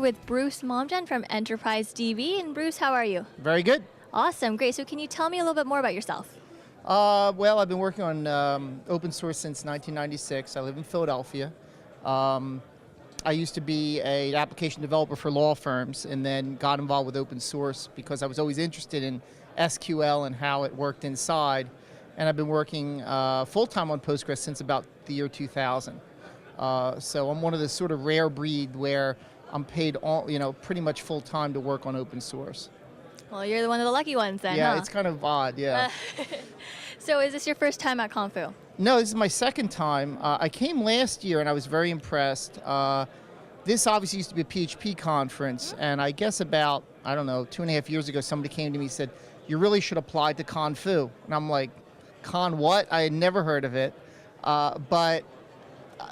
with Bruce Momjian from Enterprise DB. And Bruce, how are you? Very good. Awesome, great. So can you tell me a little bit more about yourself? Well, I've been working on open source since 1996. I live in Philadelphia. I used to be an application developer for law firms and then got involved with open source because I was always interested in SQL and how it worked inside. And I've been working full-time on Postgres since about the year 2000. So I'm one of the sort of rare breed where I'm paid pretty much full-time to work on open source. Well, you're one of the lucky ones then, Yeah, huh? it's kind of odd, yeah. So is this your first time at ConFoo? No, this is my second time. I came last year and I was very impressed. This obviously used to be a PHP conference, and I guess about, I don't know, 2.5 years ago, somebody came to me and said, you really should apply to ConFoo. And I'm like, Con what? I had never heard of it. But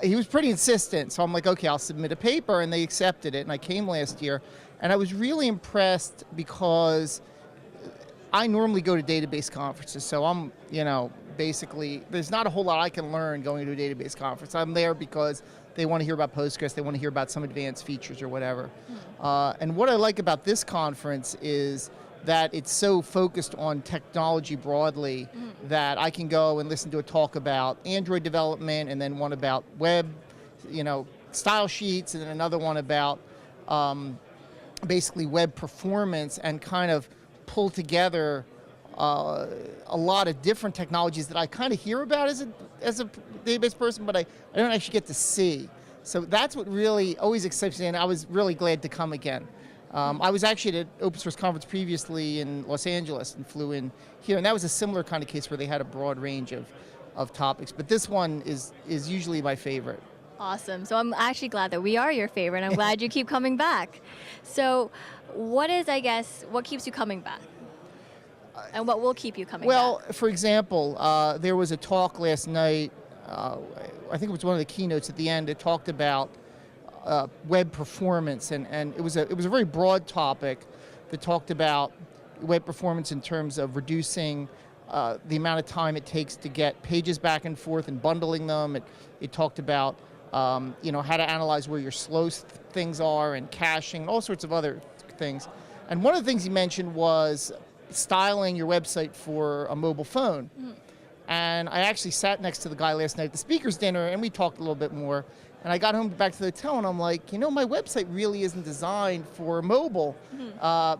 he was pretty insistent, so I'm like, okay, I'll submit a paper, and they accepted it, and I came last year. And I was really impressed because I normally go to database conferences, so I'm, basically, there's not a whole lot I can learn going to a database conference. I'm there because they want to hear about Postgres, they want to hear about some advanced features or whatever. And what I like about this conference is that it's so focused on technology broadly that I can go and listen to a talk about Android development and then one about web, style sheets, and then another one about basically web performance, and kind of pull together a lot of different technologies that I kind of hear about as a database person, but I don't actually get to see. So that's what really always excites me, and I was really glad to come again. I was actually at an open source conference previously in Los Angeles and flew in here, and that was a similar kind of case where they had a broad range of topics, but this one is usually my favorite. Awesome. So I'm actually glad that we are your favorite. I'm glad you keep coming back. So what keeps you coming back? And what will keep you coming back? Well, for example, there was a talk last night, I think it was one of the keynotes at the end, it talked about web performance, and it was a very broad topic that talked about web performance in terms of reducing the amount of time it takes to get pages back and forth and bundling them. It talked about how to analyze where your slow things are and caching and all sorts of other things. And one of the things he mentioned was styling your website for a mobile phone. And I actually sat next to the guy last night at the speaker's dinner, and we talked a little bit more. And I got home back to the hotel, and I'm like, my website really isn't designed for mobile,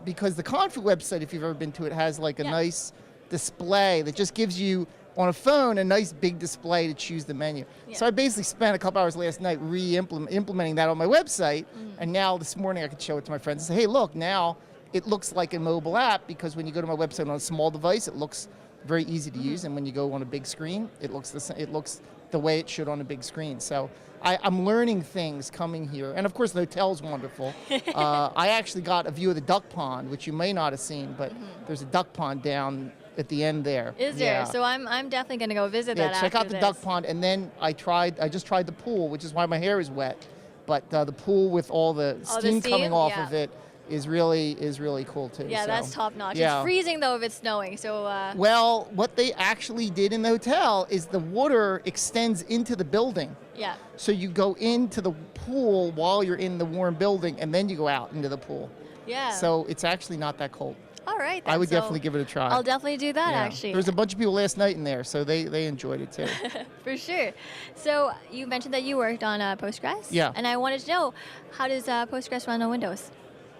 because the ConFoo website, if you've ever been to it, has like a nice display that just gives you, on a phone, a nice big display to choose the menu. Yeah. So I basically spent a couple hours last night implementing that on my website, and now this morning I could show it to my friends and say, hey, look, now it looks like a mobile app, because when you go to my website on a small device, it looks very easy to use, and when you go on a big screen, it looks the way it should on a big screen. So I'm learning things coming here, and of course the hotel's wonderful. I actually got a view of the duck pond, which you may not have seen, but there's a duck pond down at the end there. Is there? So I'm definitely going to go visit that after check out the duck pond, and then I just tried the pool, which is why my hair is wet. But the pool with all the steam coming off of it is really cool too. Yeah, so, that's top notch. Yeah. It's freezing though if it's snowing. So. Well, what they actually did in the hotel is the water extends into the building. Yeah. So you go into the pool while you're in the warm building, and then you go out into the pool. Yeah. So it's actually not that cold. All right. Then. I would definitely give it a try. I'll definitely do that, actually. There was a bunch of people last night in there, so they enjoyed it too. For sure. So you mentioned that you worked on Postgres. Yeah. And I wanted to know, how does Postgres run on Windows?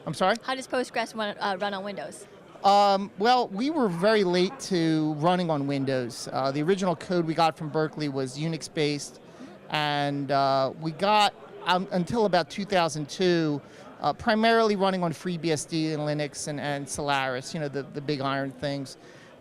I'm sorry? How does Postgres run on Windows? Well, we were very late to running on Windows. The original code we got from Berkeley was Unix-based, and we got, until about 2002, primarily running on FreeBSD and Linux and Solaris, the big iron things.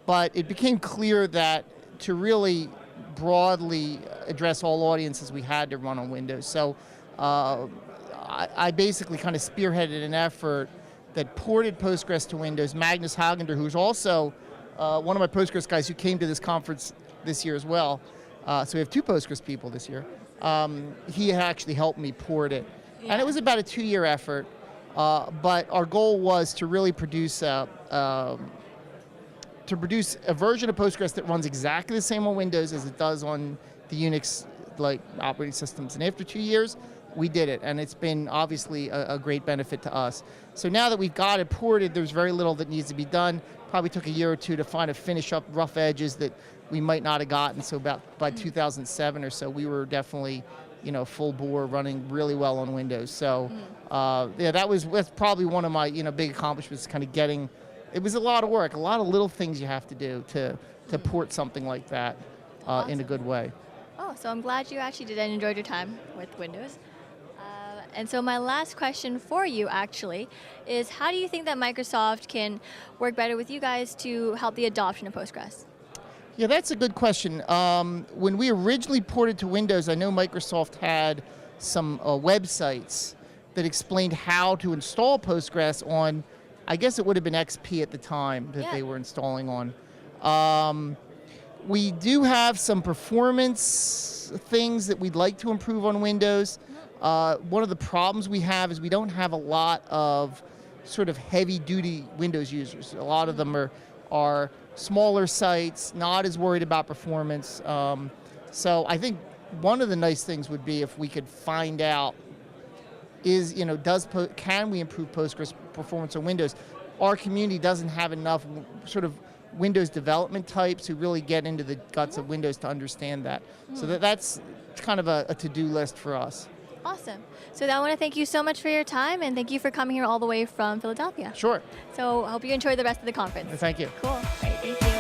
But it became clear that to really broadly address all audiences, we had to run on Windows. So I basically kind of spearheaded an effort that ported Postgres to Windows. Magnus Hagender, who's also one of my Postgres guys who came to this conference this year as well, so we have 2 Postgres people this year, he actually helped me port it. Yeah. And it was about a 2-year effort, but our goal was to really produce a version of Postgres that runs exactly the same on Windows as it does on the Unix operating systems. And after 2 years, we did it, and it's been obviously a great benefit to us. So now that we've got it ported, there's very little that needs to be done. Probably took a year or two to finish up rough edges that we might not have gotten. So by 2007 or so, we were definitely, full bore, running really well on Windows. So that's probably one of my big accomplishments. Kind of getting, it was a lot of work, a lot of little things you have to do to port something like that in a good way. Oh, so I'm glad you actually did and enjoyed your time with Windows. And so my last question for you actually is, how do you think that Microsoft can work better with you guys to help the adoption of Postgres? Yeah, that's a good question. When we originally ported to Windows, I know Microsoft had some websites that explained how to install Postgres on, I guess it would have been XP at the time that they were installing on. We do have some performance things that we'd like to improve on Windows. One of the problems we have is we don't have a lot of sort of heavy-duty Windows users. A lot of them are smaller sites, not as worried about performance. So I think one of the nice things would be if we could find out can we improve Postgres performance on Windows? Our community doesn't have enough sort of Windows development types who really get into the guts of Windows to understand that. So that's kind of a to-do list for us. Awesome. So I want to thank you so much for your time, and thank you for coming here all the way from Philadelphia. Sure. So I hope you enjoy the rest of the conference. Thank you. Cool. Great. Thank you.